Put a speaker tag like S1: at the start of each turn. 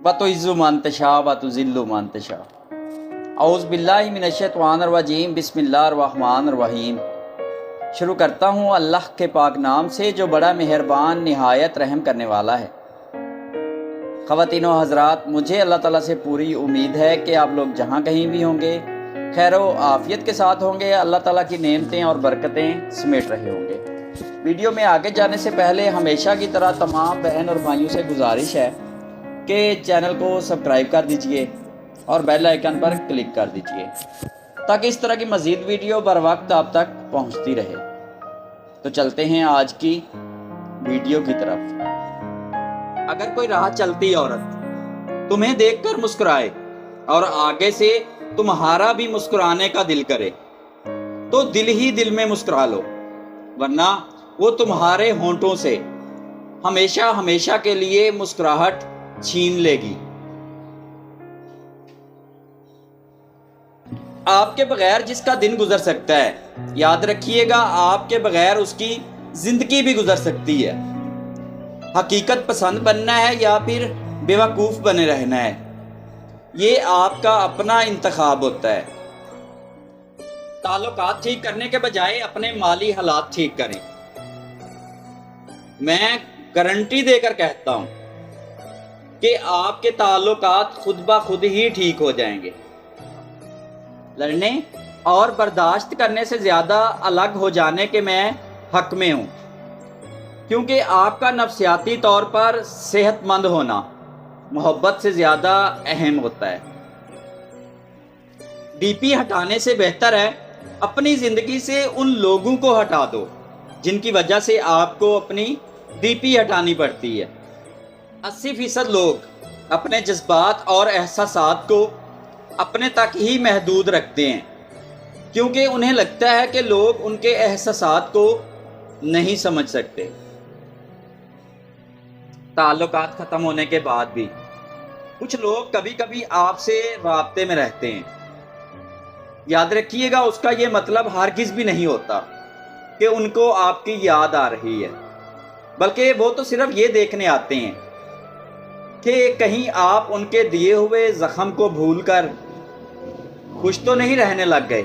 S1: वतुइज़्ज़ु मन तशा वतुज़िल्लु मन तशा। औज़ु बिल्लाहि मिनश्शैतानिर रजीम, बिस्मिल्लाहिर रहमानिर रहीम। शुरू करता हूँ अल्लाह के पाक नाम से जो बड़ा मेहरबान निहायत रहम करने वाला है। ख़वातीन व हज़रात, मुझे अल्लाह ताला से पूरी उम्मीद है कि आप लोग जहाँ कहीं भी होंगे खैर व आफ़ियत के साथ होंगे, अल्लाह ताला की नेमतें और बरकतें समेट रहे होंगे। वीडियो में आगे जाने से पहले हमेशा की तरह तमाम बहन और भाइयों से गुजारिश है कि चैनल को सब्सक्राइब कर दीजिए और बेल आइकन पर क्लिक कर दीजिए ताकि इस तरह की मज़ीद वीडियो बर वक्त आप तक पहुंचती रहे। तो चलते हैं आज की वीडियो की तरफ। अगर कोई राह चलती औरत तुम्हें देखकर मुस्कुराए और आगे से तुम्हारा भी मुस्कुराने का दिल करे तो दिल ही दिल में मुस्कुरा लो, वरना वो तुम्हारे होंठों से हमेशा हमेशा के लिए मुस्कुराहट छीन लेगी। आपके बगैर जिसका दिन गुजर सकता है, याद रखिएगा आपके बगैर उसकी जिंदगी भी गुजर सकती है। हकीकत पसंद बनना है या फिर बेवकूफ़ बने रहना है, ये आपका अपना इंतखाब होता है। ताल्लुकात ठीक करने के बजाय अपने माली हालात ठीक करें। मैं गारंटी देकर कहता हूं कि आपके ताल्लुकात खुद ब खुद ही ठीक हो जाएंगे। लड़ने और बर्दाश्त करने से ज़्यादा अलग हो जाने के मैं हक में हूं, क्योंकि आपका नफ्सियाती तौर पर सेहतमंद होना मोहब्बत से ज़्यादा अहम होता है। डीपी हटाने से बेहतर है अपनी ज़िंदगी से उन लोगों को हटा दो जिनकी वजह से आपको अपनी डीपी हटानी पड़ती है। 80% लोग अपने जज्बात और एहसासात को अपने तक ही महदूद रखते हैं, क्योंकि उन्हें लगता है कि लोग उनके एहसासात को नहीं समझ सकते। ताल्लुकात ख़त्म होने के बाद भी कुछ लोग कभी कभी आपसे राब्ते में रहते हैं। याद रखिएगा, उसका ये मतलब हरगिज़ भी नहीं होता कि उनको आपकी याद आ रही है, बल्कि वो तो सिर्फ ये देखने आते हैं कि कहीं आप उनके दिए हुए ज़ख्म को भूलकर खुश तो नहीं रहने लग गए।